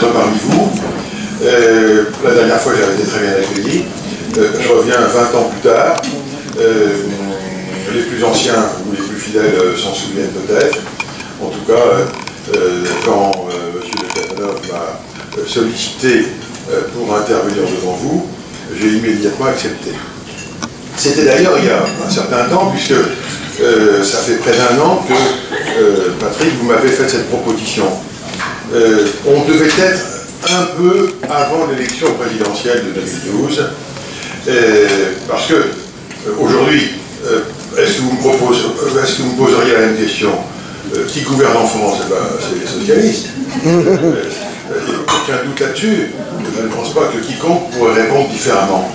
Parmi vous, la dernière fois j'avais été très bien accueilli, je reviens 20 ans plus tard, les plus anciens ou les plus fidèles s'en souviennent peut-être, en tout cas quand M. de Cazeneuve m'a sollicité pour intervenir devant vous, j'ai immédiatement accepté. C'était d'ailleurs il y a un certain temps, puisque ça fait près d'1 an que, Patrick, vous m'avez fait cette proposition. On devait être un peu avant l'élection présidentielle de 2012, parce que aujourd'hui, est-ce que vous me poseriez la même question? Qui gouverne en France? Eh ben, c'est les socialistes. Il n'y a aucun doute là-dessus. Je ne pense pas que quiconque pourrait répondre différemment.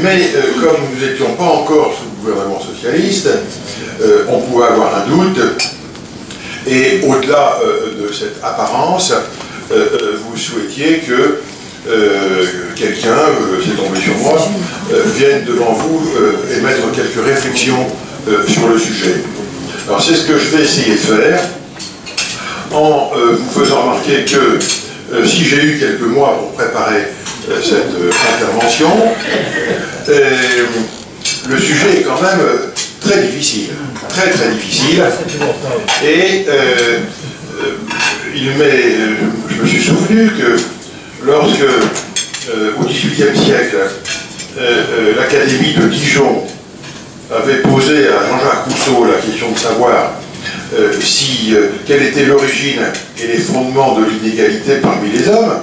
Mais comme nous n'étions pas encore sous le gouvernement socialiste, on pouvait avoir un doute. Et au-delà de cette apparence, vous souhaitiez que quelqu'un, c'est tombé sur moi, vienne devant vous émettre quelques réflexions sur le sujet. Alors c'est ce que je vais essayer de faire en vous faisant remarquer que si j'ai eu quelques mois pour préparer cette intervention, le sujet est quand même très difficile, très difficile, et je me suis souvenu que lorsque, au XVIIIe siècle, l'Académie de Dijon avait posé à Jean-Jacques Rousseau la question de savoir quelle était l'origine et les fondements de l'inégalité parmi les hommes,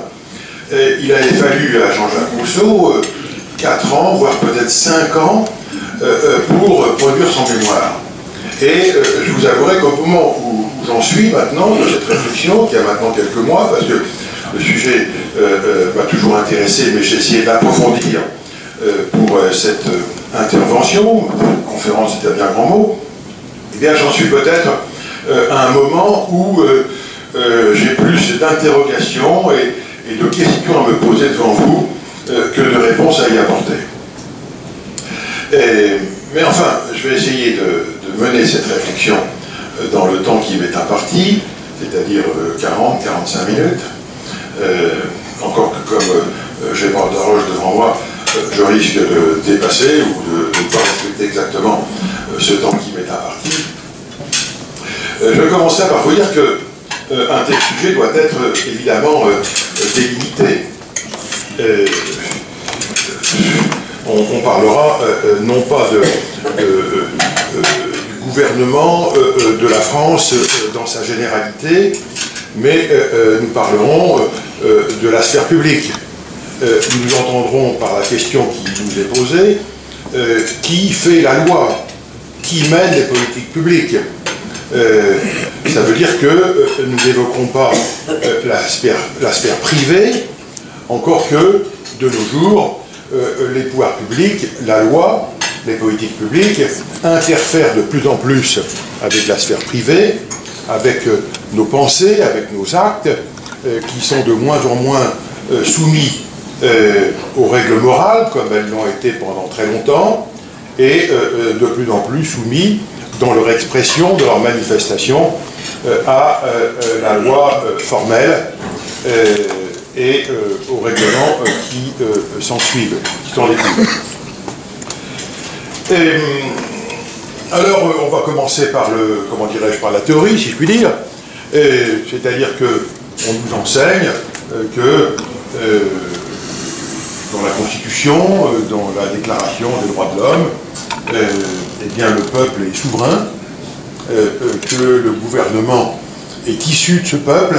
il avait fallu à Jean-Jacques Rousseau 4 ans, voire peut-être 5 ans, pour produire son mémoire. Et je vous avouerai qu'au moment où j'en suis maintenant, de cette réflexion, qui a maintenant quelques mois, parce que le sujet m'a toujours intéressé, mais j'ai essayé d'approfondir pour cette intervention, conférence c'était un bien grand mot, eh bien j'en suis peut-être à un moment où j'ai plus d'interrogations et de questions à me poser devant vous que de réponses à y apporter. Mais enfin, je vais essayer de mener cette réflexion dans le temps qui m'est imparti, c'est-à-dire 40-45 minutes. Encore que comme j'ai pas d'horloge devant moi, je risque de dépasser ou de ne pas respecter exactement ce temps qui m'est imparti. Je vais commencer par vous dire qu'un tel sujet doit être évidemment délimité. On parlera non pas du gouvernement de la France dans sa généralité, mais nous parlerons de la sphère publique. Nous entendrons par la question qui nous est posée, qui fait la loi, qui mène les politiques publiques. Ça veut dire que nous n'évoquerons pas la sphère privée, encore que, de nos jours, les pouvoirs publics, la loi, les politiques publiques interfèrent de plus en plus avec la sphère privée, avec nos pensées, avec nos actes, qui sont de moins en moins soumis aux règles morales, comme elles l'ont été pendant très longtemps, et de plus en plus soumis, dans leur expression, dans leur manifestation, à la loi formelle et aux règlements qui s'en suivent, qui s'en découlent. Alors, on va commencer par comment dirais-je, par la théorie, si je puis dire, c'est-à-dire qu'on nous enseigne que dans la Constitution, dans la Déclaration des droits de l'homme, eh bien, le peuple est souverain, que le gouvernement est issu de ce peuple.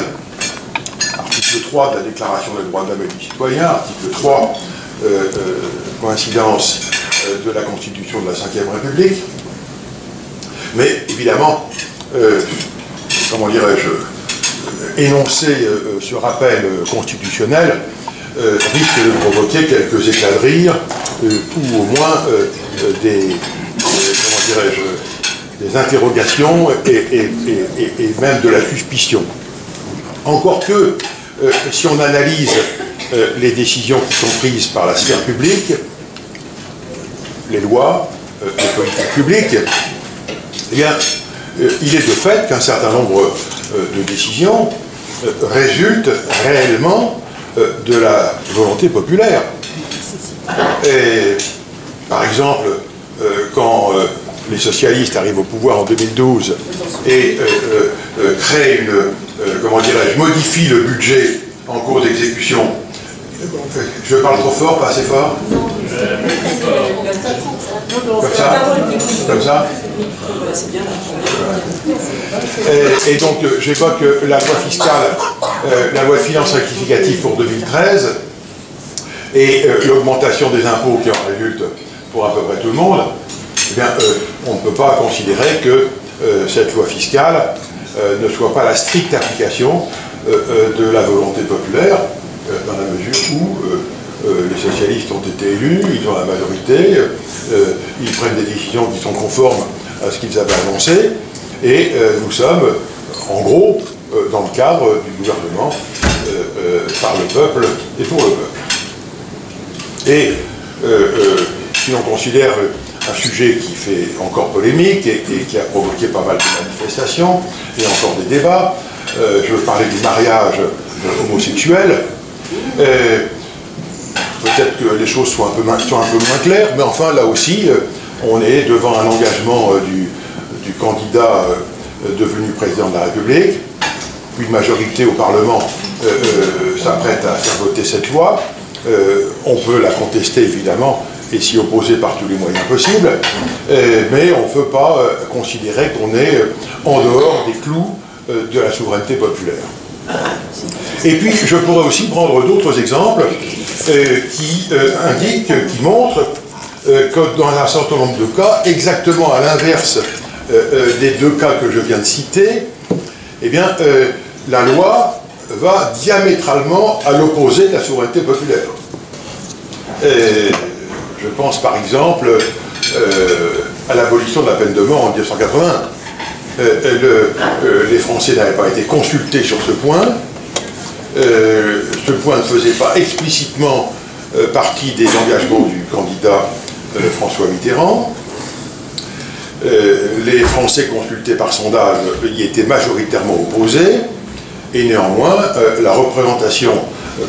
Article 3 de la Déclaration des droits de l'homme et du citoyen, article 3, coïncidence de la Constitution de la Ve République. Mais évidemment, comment dirais-je, énoncer ce rappel constitutionnel risque de provoquer quelques éclats de rire, ou au moins des interrogations et même de la suspicion. Encore que, si on analyse les décisions qui sont prises par la sphère publique, les lois, les politiques publiques, eh bien, il est de fait qu'un certain nombre de décisions résulte réellement de la volonté populaire. Et, par exemple, quand les socialistes arrivent au pouvoir en 2012 et créent modifient le budget en cours d'exécution. Je parle trop fort, pas assez fort? Comme ça? Comme ça? Et donc, j'évoque la loi fiscale, la loi de finances rectificative pour 2013, et l'augmentation des impôts qui en résulte pour à peu près tout le monde. Eh bien, on ne peut pas considérer que cette loi fiscale ne soit pas la stricte application de la volonté populaire, dans la mesure où les socialistes ont été élus, ils ont la majorité, ils prennent des décisions qui sont conformes à ce qu'ils avaient annoncé, et nous sommes, en gros, dans le cadre du gouvernement par le peuple et pour le peuple. Et si on considère un sujet qui fait encore polémique et qui a provoqué pas mal de manifestations et encore des débats, je veux parler du mariage homosexuel. Peut-être que les choses sont un peu moins claires, mais enfin, là aussi, on est devant un engagement du candidat devenu président de la République, puis une majorité au Parlement s'apprête à faire voter cette loi. On peut la contester, évidemment, et s'y opposer par tous les moyens possibles, mais on ne peut pas considérer qu'on est en dehors des clous de la souveraineté populaire. Et puis, je pourrais aussi prendre d'autres exemples qui indiquent, qui montrent que dans un certain nombre de cas, exactement à l'inverse des deux cas que je viens de citer, eh bien, la loi va diamétralement à l'opposé de la souveraineté populaire. Je pense par exemple à l'abolition de la peine de mort en 1980. Les Français n'avaient pas été consultés sur ce point. Ce point ne faisait pas explicitement partie des engagements du candidat François Mitterrand. Les Français consultés par sondage y étaient majoritairement opposés, et néanmoins la représentation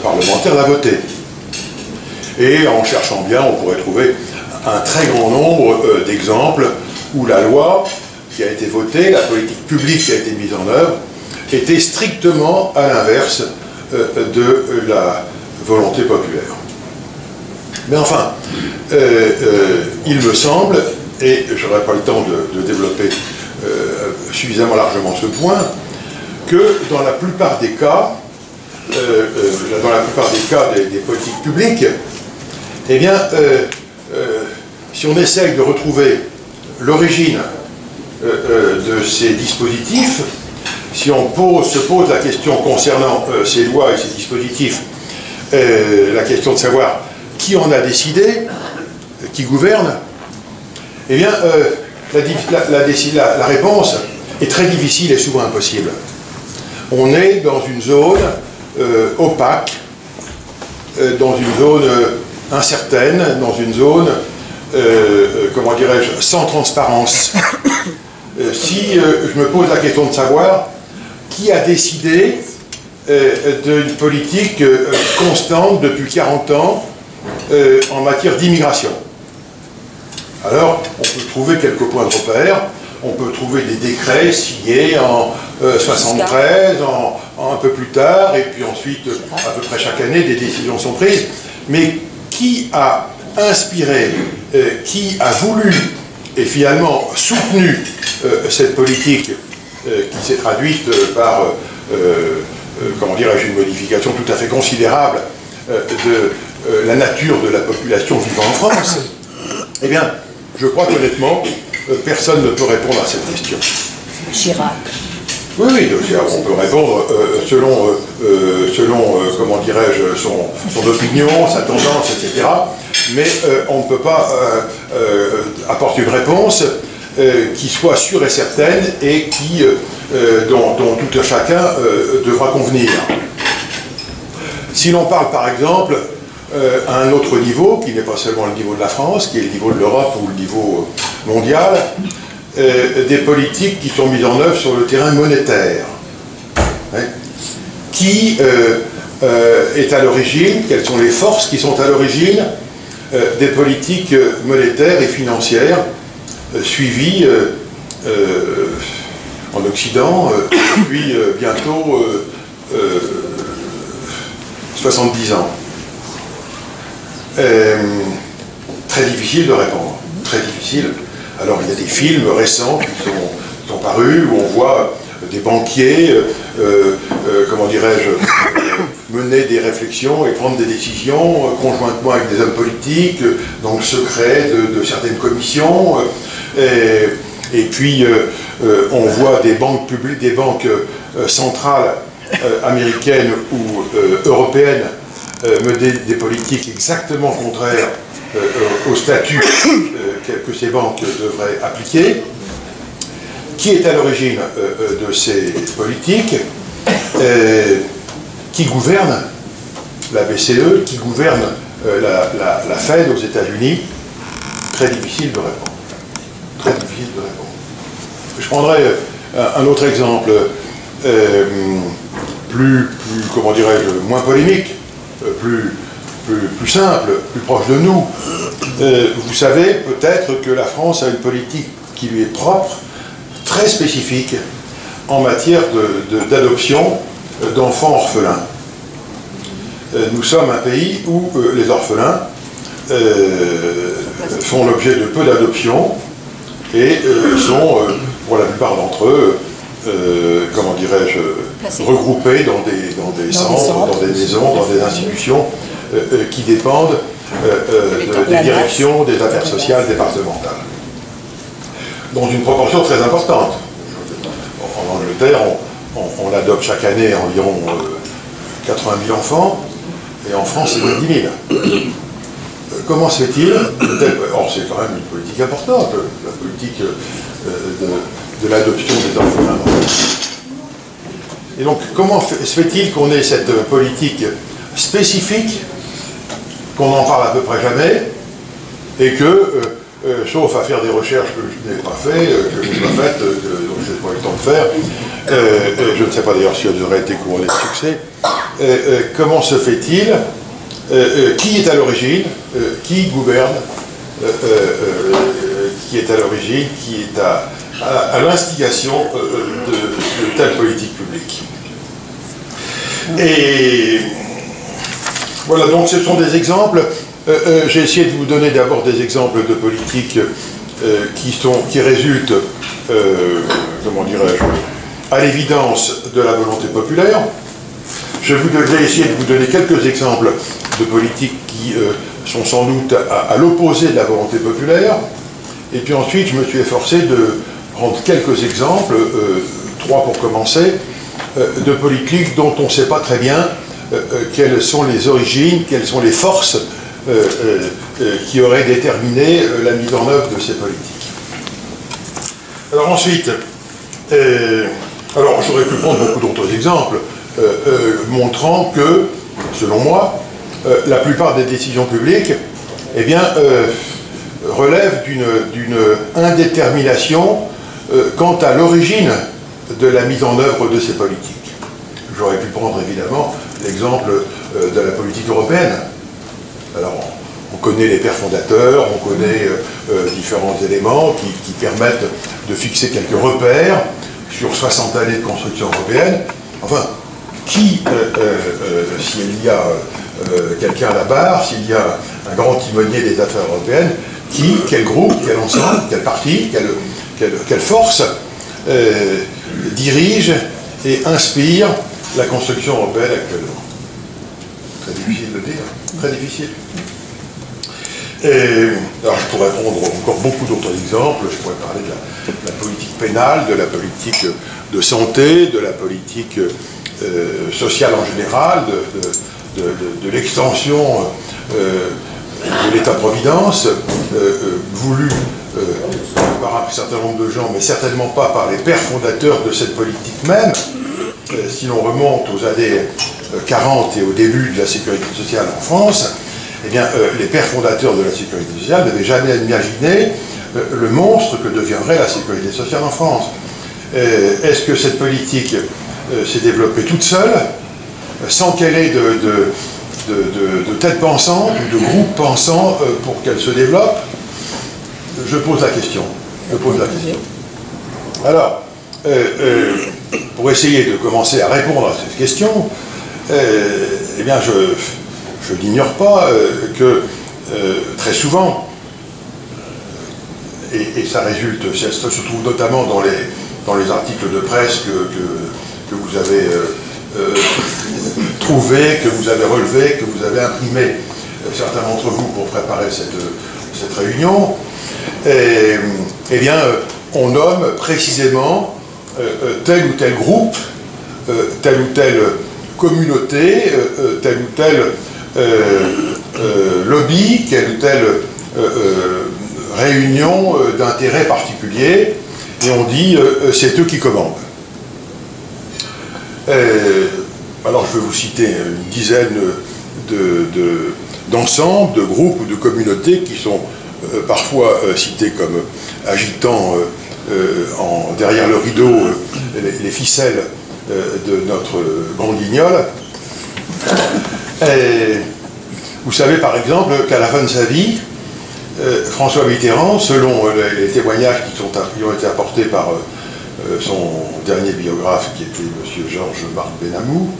parlementaire l'a voté. Et en cherchant bien, on pourrait trouver un très grand nombre d'exemples où la loi qui a été votée, la politique publique qui a été mise en œuvre, était strictement à l'inverse de la volonté populaire. Mais enfin, il me semble, et je n'aurai pas le temps de développer suffisamment largement ce point, que dans la plupart des cas, des politiques publiques, eh bien, si on essaye de retrouver l'origine de ces dispositifs, si on se pose la question concernant ces lois et ces dispositifs, la question de savoir qui en a décidé, qui gouverne, eh bien, la réponse est très difficile et souvent impossible. On est dans une zone opaque, dans une zone incertaine, dans une zone, comment dirais-je, sans transparence. Si je me pose la question de savoir qui a décidé d'une politique constante depuis 40 ans en matière d'immigration. Alors, on peut trouver quelques points de repère, on peut trouver des décrets signés en 73, un peu plus tard, et puis ensuite, à peu près chaque année, des décisions sont prises. Mais qui a inspiré, qui a voulu et finalement soutenu cette politique qui s'est traduite par, comment dirais-je, une modification tout à fait considérable de la nature de la population vivant en France? Eh bien, je crois qu'honnêtement, personne ne peut répondre à cette question. Chirac. Oui, on peut répondre selon comment dirais-je, son opinion, sa tendance, etc. Mais on ne peut pas apporter une réponse qui soit sûre et certaine et dont tout un chacun devra convenir. Si l'on parle par exemple à un autre niveau, qui n'est pas seulement le niveau de la France, qui est le niveau de l'Europe ou le niveau mondial, des politiques qui sont mises en œuvre sur le terrain monétaire. Ouais. qui est à l'origine, quelles sont les forces qui sont à l'origine des politiques monétaires et financières suivies en Occident depuis bientôt 70 ans. Très difficile de répondre, très difficile. Alors il y a des films récents qui sont parus où on voit des banquiers, comment dirais-je, mener des réflexions et prendre des décisions conjointement avec des hommes politiques, dans le secret de certaines commissions. Et puis on voit des banques publiques, des banques centrales américaines ou européennes mener des politiques exactement contraires au statut que ces banques devraient appliquer. Qui est à l'origine de ces politiques? Qui gouverne la BCE? Qui gouverne la Fed aux États-Unis? Très difficile de répondre. Très difficile de répondre. Je prendrai un autre exemple plus comment dirais-je, moins polémique, plus simple, plus proche de nous. Vous savez peut-être que la France a une politique qui lui est propre, très spécifique, en matière d'adoption d'enfants orphelins. Nous sommes un pays où les orphelins font l'objet de peu d'adoptions et sont, pour la plupart d'entre eux, comment dirais-je, regroupés dans des centres, dans des maisons, dans des institutions qui dépendent des directions des affaires sociales départementales. Dans une proportion très importante. En Angleterre, on adopte chaque année environ 80 000 enfants, et en France, c'est moins de 10 000. Comment se fait-il? Or, c'est quand même une politique importante, la politique de l'adoption des orphelins. Et donc, comment se fait-il qu'on ait cette politique spécifique, qu'on n'en parle à peu près jamais, et que, sauf à faire des recherches que je n'ai pas fait, que je n'ai pas faites, donc je n'ai pas eu le temps de faire, je ne sais pas d'ailleurs si elles auraient été couronnées de succès, comment se fait-il, qui est à l'origine, qui gouverne, qui est à l'origine, qui est à l'instigation de telle politique publique. Et voilà, donc ce sont des exemples. J'ai essayé de vous donner d'abord des exemples de politiques qui résultent, comment dirais-je, à l'évidence de la volonté populaire. J'ai essayé de vous donner quelques exemples de politiques qui sont sans doute à l'opposé de la volonté populaire. Et puis ensuite, je me suis efforcé de prendre quelques exemples, 3 pour commencer, de politiques dont on ne sait pas très bien quelles sont les origines, quelles sont les forces qui auraient déterminé la mise en œuvre de ces politiques. Alors ensuite, alors j'aurais pu prendre beaucoup d'autres exemples, montrant que, selon moi, la plupart des décisions publiques, eh bien, relèvent d'une indétermination quant à l'origine de la mise en œuvre de ces politiques. J'aurais pu prendre évidemment l'exemple de la politique européenne. Alors, on connaît les pères fondateurs, on connaît différents éléments qui permettent de fixer quelques repères sur 60 années de construction européenne. Enfin, s'il y a quelqu'un à la barre, s'il y a un grand timonier des affaires européennes, quel groupe, quel ensemble, quel parti, quelle force dirige et inspire la construction européenne actuellement? Très difficile de dire, très difficile. Alors je pourrais prendre encore beaucoup d'autres exemples, je pourrais parler de la politique pénale, de la politique de santé, de la politique sociale en général, de l'extension de l'État-providence, voulu par un certain nombre de gens, mais certainement pas par les pères fondateurs de cette politique même. Si l'on remonte aux années 40 et au début de la sécurité sociale en France, eh bien, les pères fondateurs de la sécurité sociale n'avaient jamais imaginé le monstre que deviendrait la sécurité sociale en France. Est-ce que cette politique s'est développée toute seule, sans qu'elle ait de tête pensante ou de groupe pensant pour qu'elle se développe? Je pose la question. Alors, pour essayer de commencer à répondre à cette question, eh bien, je n'ignore pas que très souvent, et ça résulte, ça se trouve notamment dans les articles de presse que vous avez trouvés, que vous avez relevés, que vous avez imprimés, certains d'entre vous, pour préparer cette réunion, eh bien, on nomme précisément tel ou tel groupe, telle ou telle communauté, tel ou tel lobby, telle ou telle réunion d'intérêt particulier, et on dit c'est eux qui commandent. Alors je vais vous citer une dizaine d'ensembles, de groupes ou de communautés qui sont parfois cités comme agitant derrière le rideau les ficelles de notre grande guignole. Vous savez par exemple qu'à la fin de sa vie, François Mitterrand, selon les témoignages qui ont été apportés par son dernier biographe, qui était M. Georges-Marc Benamou,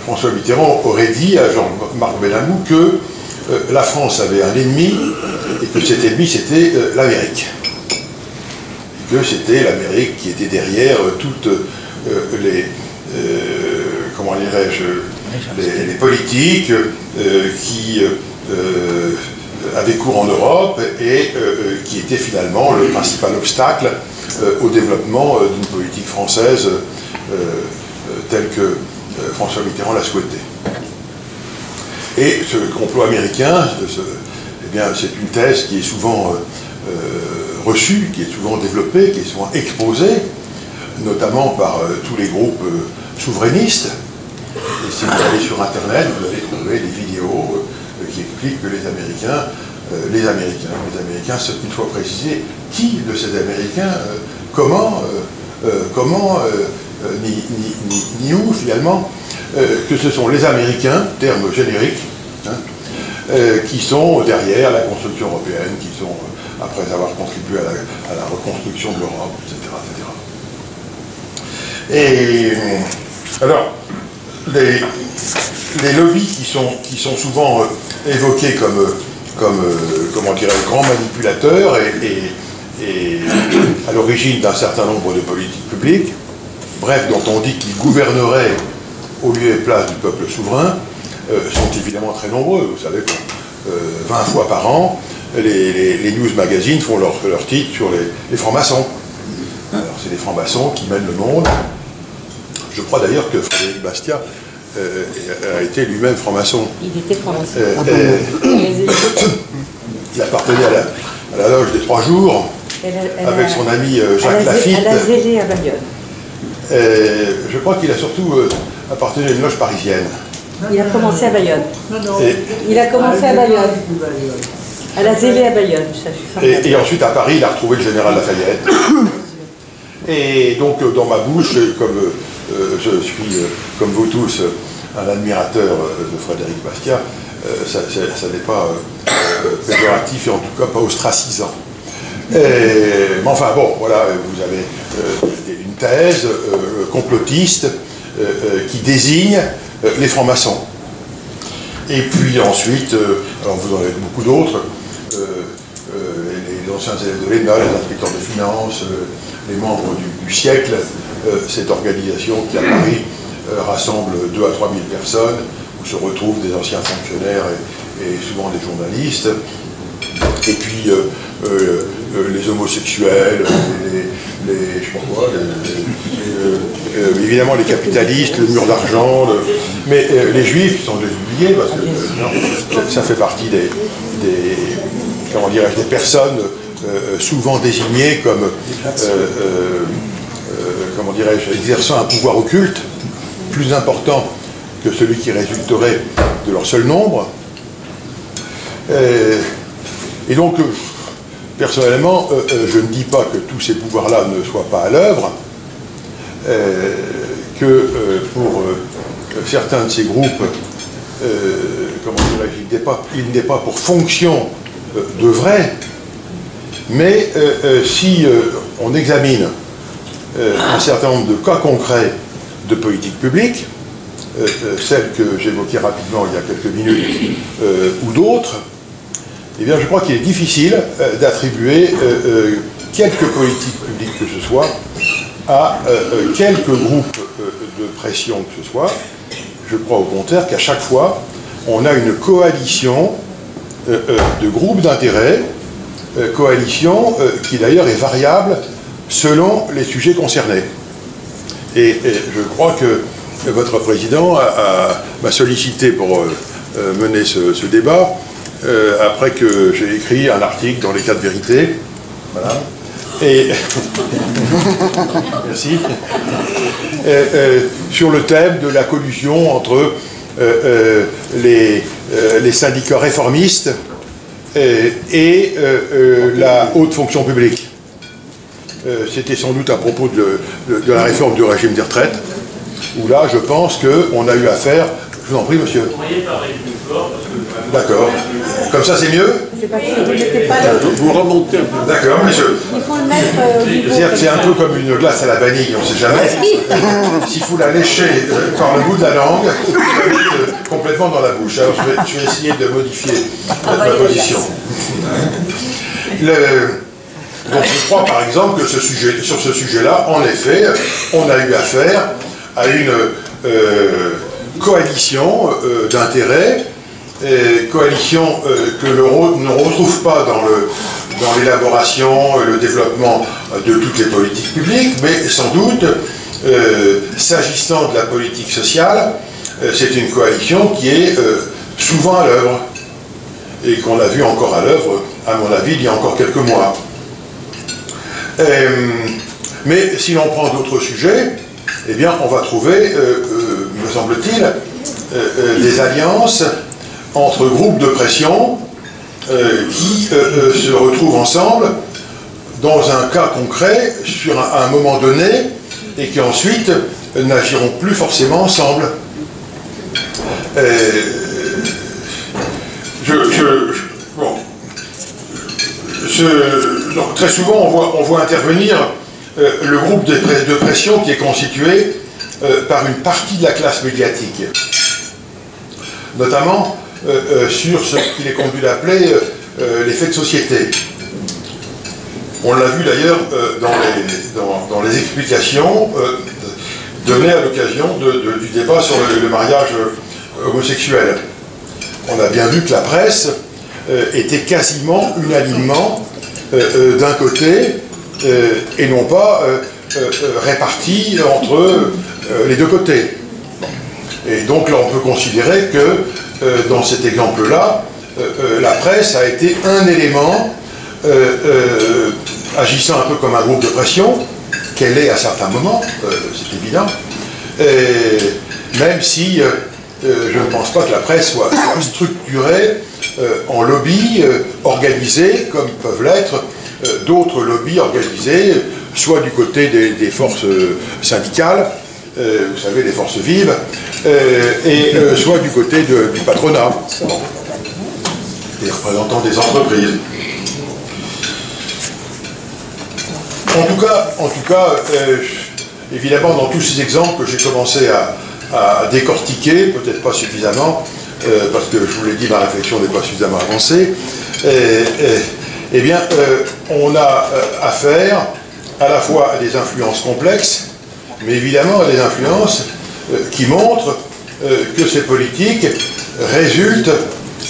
François Mitterrand aurait dit à Georges-Marc Benamou que la France avait un ennemi et que cet ennemi c'était l'Amérique. Et que c'était l'Amérique qui était derrière toutes les comment dirais-je, les politiques qui avaient cours en Europe et qui étaient finalement le principal obstacle au développement d'une politique française telle que François Mitterrand l'a souhaité. Et ce complot américain, eh bien, c'est une thèse qui est souvent reçue, qui est souvent développée, qui est souvent exposée, notamment par tous les groupes souverainistes. Et si vous allez sur Internet, vous allez trouver des vidéos qui expliquent que les Américains, c'est une fois précisé, qui de ces Américains, comment, ni où finalement, que ce sont les Américains, terme générique, hein, qui sont derrière la construction européenne, qui sont, après avoir contribué à la reconstruction de l'Europe, etc., etc. Et alors, les lobbies qui sont souvent évoqués comme comment dirais-je, grands manipulateurs et à l'origine d'un certain nombre de politiques publiques, bref, dont on dit qu'ils gouverneraient au lieu et place du peuple souverain, sont évidemment très nombreux. Vous savez, 20 fois par an, les news magazines font leur titre sur les francs-maçons. Alors, c'est les francs-maçons qui mènent le monde. Je crois d'ailleurs que Frédéric Bastiat a été lui-même franc-maçon. Il était franc-maçon. Il appartenait à la loge des 3 jours, avec son ami Jacques Lafitte. À la Zélé à Bayonne. Je crois qu'il a surtout appartenu à une loge parisienne. Il a commencé à Bayonne. Il a commencé à Bayonne. À la Zélé à Bayonne. Et ensuite à Paris, il a retrouvé le général Lafayette. Et donc dans ma bouche, comme je suis, comme vous tous, un admirateur de Frédéric Bastiat, ça n'est pas péjoratif et en tout cas pas ostracisant. Mais enfin bon, voilà, vous avez une thèse complotiste qui désigne les francs-maçons. Et puis ensuite, alors vous en avez beaucoup d'autres, les anciens élèves de l'ENA, les inspecteurs de finances, les membres du siècle, cette organisation qui à Paris rassemble 2 à 3 000 personnes, où se retrouvent des anciens fonctionnaires et souvent des journalistes, et puis les homosexuels, je sais pas quoi, évidemment les capitalistes, le mur d'argent, mais les juifs qui sont des oubliés, parce que ça fait partie comment dirais-je, des personnes souvent désignées comme comment dirais-je, exerçant un pouvoir occulte plus important que celui qui résulterait de leur seul nombre. Et donc, personnellement, je ne dis pas que tous ces pouvoirs-là ne soient pas à l'œuvre, que pour certains de ces groupes, comment dirais-je, il n'est pas pour fonction de vrai, mais si on examine un certain nombre de cas concrets de politique publique, celles que j'évoquais rapidement il y a quelques minutes, ou d'autres, eh bien je crois qu'il est difficile d'attribuer quelque politique publique que ce soit à quelques groupes de pression que ce soit. Je crois au contraire qu'à chaque fois, on a une coalition de groupes d'intérêt, coalition qui d'ailleurs est variable selon les sujets concernés. Et je crois que votre président m'a sollicité pour mener ce débat après que j'ai écrit un article dans les 4 vérités. Voilà. Et merci. Sur le thème de la collusion entre les syndicats réformistes et la haute fonction publique. C'était sans doute à propos de la réforme du régime des retraites, où là, je pense qu'on a eu affaire... Je vous en prie, monsieur. Vous pourriez parler plus fort, parce que... D'accord. Comme ça, c'est mieux? C'est parce que vous n'étiez pas là. Vous remontez un peu. D'accord, monsieur. Il faut le mettre... C'est un peu comme une glace à la vanille, on ne sait jamais. S'il faut la lécher par le bout de la langue, vous la mettez complètement dans la bouche. Alors, je vais essayer de modifier ma position. Donc, je crois, par exemple, que sur ce sujet-là, en effet, on a eu affaire à une coalition d'intérêts, coalition que l'on ne retrouve pas dans l'élaboration et le développement de toutes les politiques publiques, mais sans doute, s'agissant de la politique sociale, c'est une coalition qui est souvent à l'œuvre, et qu'on a vu encore à l'œuvre, à mon avis, il y a encore quelques mois. Mais si l'on prend d'autres sujets, eh bien, on va trouver, me semble-t-il, des alliances entre groupes de pression qui se retrouvent ensemble dans un cas concret, à un moment donné, et qui ensuite n'agiront plus forcément ensemble. Donc, très souvent, on voit intervenir le groupe de pression qui est constitué par une partie de la classe médiatique, notamment sur ce qu'il est convenu d'appeler les faits de société. On l'a vu d'ailleurs dans les explications données à l'occasion du débat sur le mariage homosexuel. On a bien vu que la presse était quasiment unanimement d'un côté et non pas répartie entre les deux côtés. Et donc là, on peut considérer que dans cet exemple-là, la presse a été un élément agissant un peu comme un groupe de pression, qu'elle est à certains moments, c'est évident, même si je ne pense pas que la presse soit structurée en lobby organisés, comme peuvent l'être d'autres lobbies organisés, soit du côté des forces syndicales, vous savez, des forces vives, et soit du côté du patronat, des représentants des entreprises. En tout cas, évidemment, dans tous ces exemples que j'ai commencé à décortiquer, peut-être pas suffisamment, parce que je vous l'ai dit, ma réflexion n'est pas suffisamment avancée, eh bien, on a affaire à la fois à des influences complexes, mais évidemment à des influences qui montrent que ces politiques résultent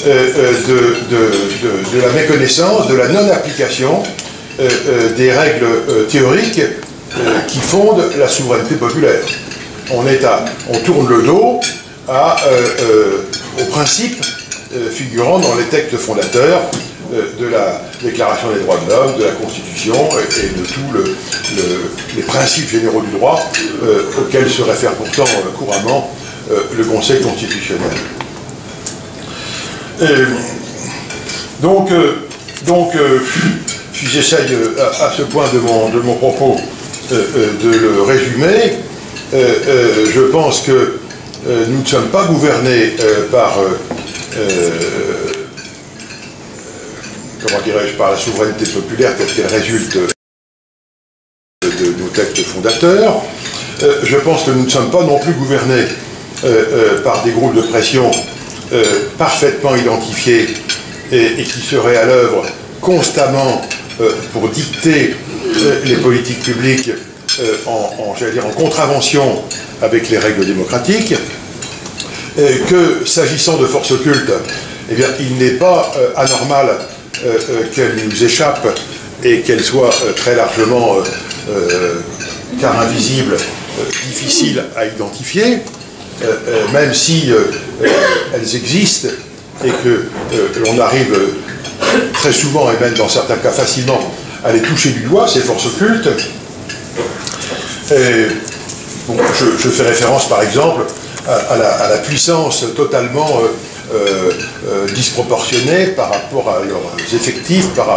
de la méconnaissance, de la non-application des règles théoriques qui fondent la souveraineté populaire. On tourne le dos aux principes figurant dans les textes fondateurs de la Déclaration des droits de l'homme, de la Constitution et de tous les principes généraux du droit auxquels se réfère pourtant couramment le Conseil constitutionnel. Si j'essaye à ce point de mon propos de le résumer, je pense que nous ne sommes pas gouvernés par, comment dirais-je, par la souveraineté populaire telle qu'elle résulte de nos textes fondateurs. Je pense que nous ne sommes pas non plus gouvernés par des groupes de pression parfaitement identifiés et qui seraient à l'œuvre constamment pour dicter les politiques publiques j'allais dire, en contravention avec les règles démocratiques, que s'agissant de forces occultes, eh bien, il n'est pas anormal qu'elles nous échappent et qu'elles soient très largement, car invisibles, difficiles à identifier, même si elles existent et que l'on arrive très souvent, et même dans certains cas facilement, à les toucher du doigt, ces forces occultes. Bon, je fais référence par exemple à la puissance totalement disproportionnée par rapport à leurs effectifs, par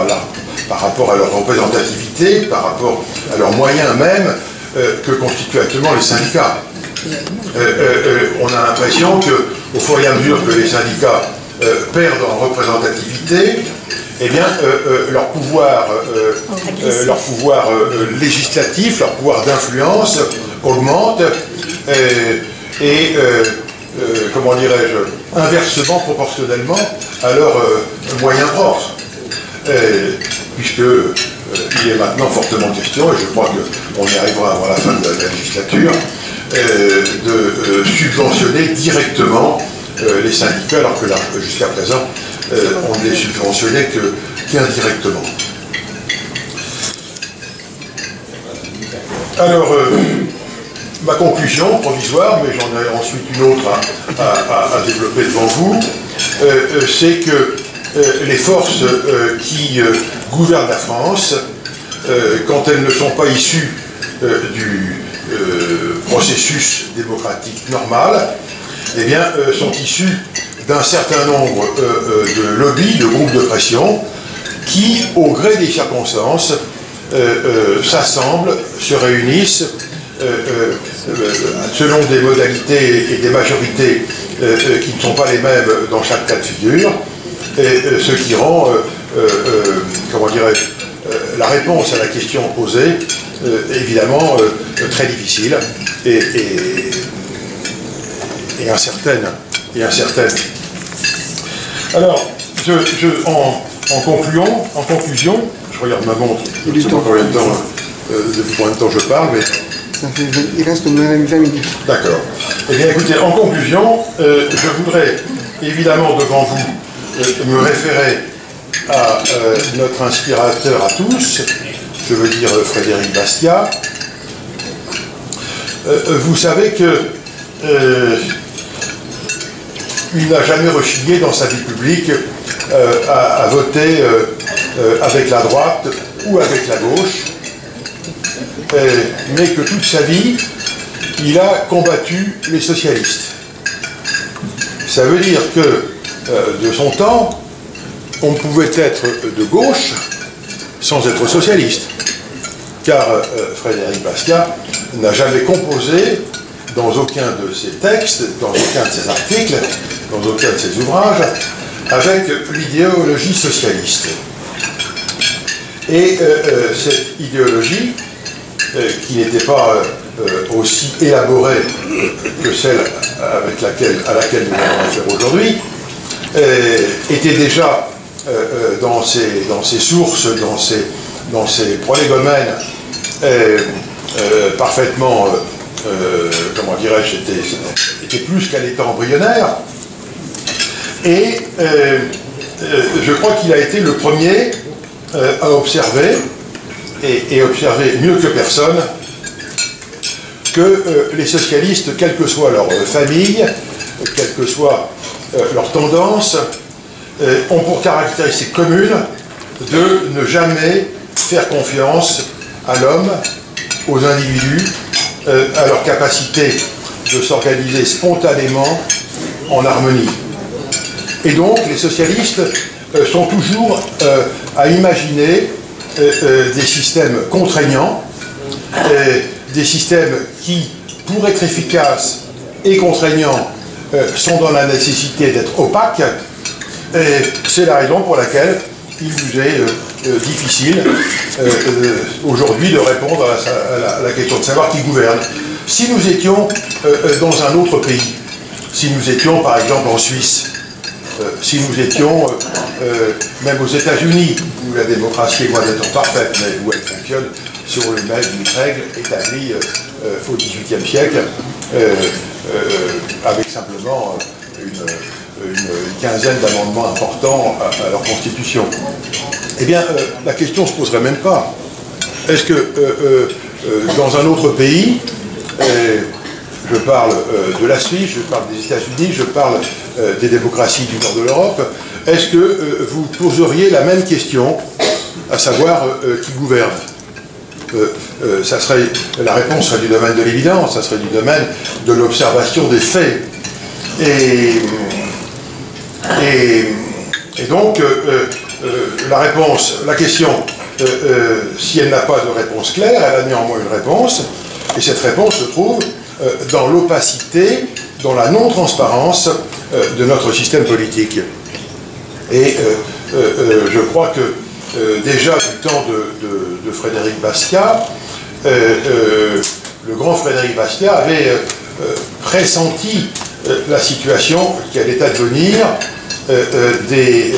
rapport à leur représentativité, par rapport à leurs moyens même que constituent actuellement les syndicats. On a l'impression qu'au fur et à mesure que les syndicats perdent en représentativité, eh bien, leur pouvoir législatif, leur pouvoir d'influence augmente et comment dirais-je, inversement proportionnellement à leurs moyens propres. Puisque il est maintenant fortement question, et je crois qu'on y arrivera avant la fin de la législature, de subventionner directement les syndicats, alors que là, jusqu'à présent, on ne les subventionnait qu'indirectement. Alors, ma conclusion provisoire, mais j'en ai ensuite une autre à développer devant vous, c'est que les forces qui gouvernent la France, quand elles ne sont pas issues du processus démocratique normal, eh bien, sont issues d'un certain nombre de lobbies, de groupes de pression, qui, au gré des circonstances, s'assemblent, se réunissent, selon des modalités et des majorités qui ne sont pas les mêmes dans chaque cas de figure, ce qui rend, comment dirais-je, la réponse à la question posée, évidemment, très difficile et incertaine. Alors, en conclusion, je regarde ma montre, je ne sais pas depuis combien de temps je parle, mais... Il reste 20 minutes. D'accord. Eh bien, écoutez, en conclusion, je voudrais évidemment devant vous me référer à notre inspirateur à tous, je veux dire Frédéric Bastiat. Vous savez que il n'a jamais rechigné dans sa vie publique à voter avec la droite ou avec la gauche, mais que toute sa vie, il a combattu les socialistes. Ça veut dire que, de son temps, on pouvait être de gauche sans être socialiste, car Frédéric Bastiat n'a jamais composé dans aucun de ses textes, dans aucun de ses articles, dans aucun de ses ouvrages, avec l'idéologie socialiste. Et cette idéologie, qui n'était pas aussi élaborée que celle à laquelle nous allons faire aujourd'hui, était déjà dans ses sources, dans ses prolégomènes, parfaitement, comment dirais-je, était plus qu'à l'état embryonnaire. Et je crois qu'il a été le premier à observer, et observer mieux que personne, que les socialistes, quelle que soit leur famille, quelle que soit leur tendance, ont pour caractéristique commune de ne jamais faire confiance à l'homme, aux individus, à leur capacité de s'organiser spontanément en harmonie. Et donc, les socialistes sont toujours à imaginer des systèmes contraignants, des systèmes qui pour être efficaces et contraignants, sont dans la nécessité d'être opaques. Et c'est la raison pour laquelle il nous est difficile aujourd'hui de répondre à la question de savoir qui gouverne. Si nous étions dans un autre pays, si nous étions par exemple en Suisse, si nous étions même aux États-Unis, où la démocratie est loin d'être parfaite, mais où elle fonctionne sur le même règle établie au XVIIIe siècle, avec simplement une quinzaine d'amendements importants à leur constitution. Eh bien, la question ne se poserait même pas. Est-ce que dans un autre pays, je parle de la Suisse, je parle des États-Unis, je parle des démocraties du nord de l'Europe, est-ce que vous poseriez la même question, à savoir qui gouverne? La réponse serait du domaine de l'évidence, ça serait du domaine de l'observation des faits. Et donc, la question, si elle n'a pas de réponse claire, elle a néanmoins une réponse, et cette réponse se trouve dans l'opacité, dans la non-transparence de notre système politique. Et je crois que déjà du temps de Frédéric Bastiat, le grand Frédéric Bastiat avait pressenti la situation qui allait advenir, des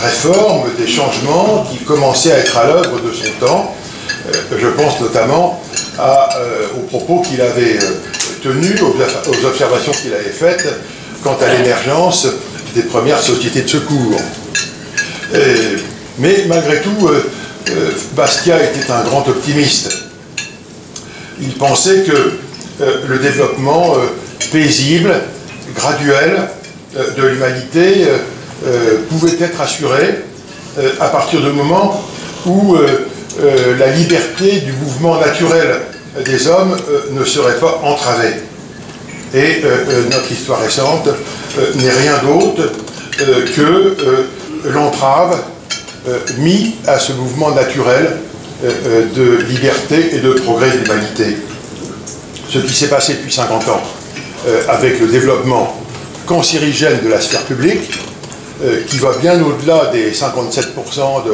réformes, des changements qui commençaient à être à l'œuvre de son temps. Je pense notamment aux propos qu'il avait tenus, aux observations qu'il avait faites quant à l'émergence des premières sociétés de secours. Mais malgré tout, Bastiat était un grand optimiste. Il pensait que le développement paisible, graduel de l'humanité pouvait être assuré à partir du moment où la liberté du mouvement naturel des hommes ne serait pas entravée. Et notre histoire récente n'est rien d'autre que l'entrave mise à ce mouvement naturel de liberté et de progrès de l'humanité. Ce qui s'est passé depuis 50 ans avec le développement cancérigène de la sphère publique, qui va bien au-delà des 57%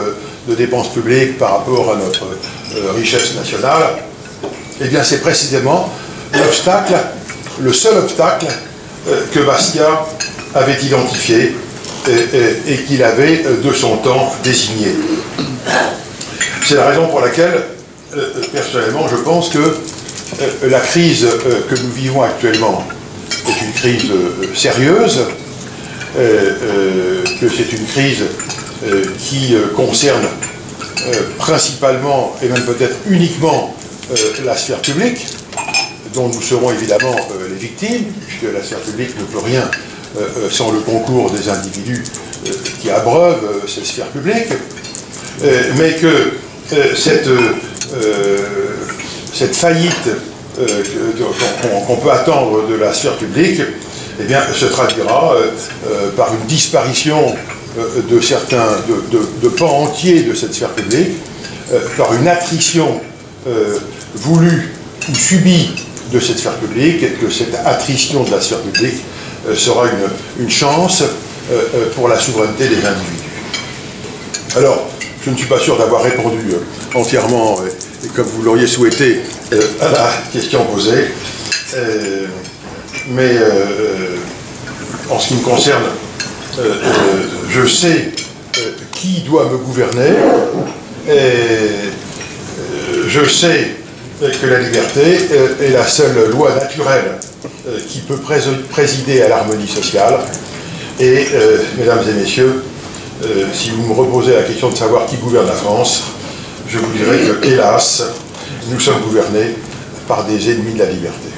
de dépenses publiques par rapport à notre richesse nationale, eh bien c'est précisément l'obstacle, le seul obstacle que Bastiat avait identifié et qu'il avait de son temps désigné. C'est la raison pour laquelle, personnellement, je pense que la crise que nous vivons actuellement est une crise sérieuse, que c'est une crise qui concerne principalement, et même peut-être uniquement, la sphère publique, dont nous serons évidemment les victimes, puisque la sphère publique ne peut rien sans le concours des individus qui abreuvent cette sphère publique, mais que cette faillite qu'on peut attendre de la sphère publique, eh bien, se traduira par une disparition de certains, de pans entiers de cette sphère publique, par une attrition voulue ou subie de cette sphère publique, et que cette attrition de la sphère publique sera une chance pour la souveraineté des individus. Alors, je ne suis pas sûr d'avoir répondu entièrement, et comme vous l'auriez souhaité, à la question posée, mais en ce qui me concerne, je sais qui doit me gouverner, et je sais que la liberté est la seule loi naturelle qui peut présider à l'harmonie sociale. Et, mesdames et messieurs, si vous me reposez la question de savoir qui gouverne la France, je vous dirai que, hélas, nous sommes gouvernés par des ennemis de la liberté.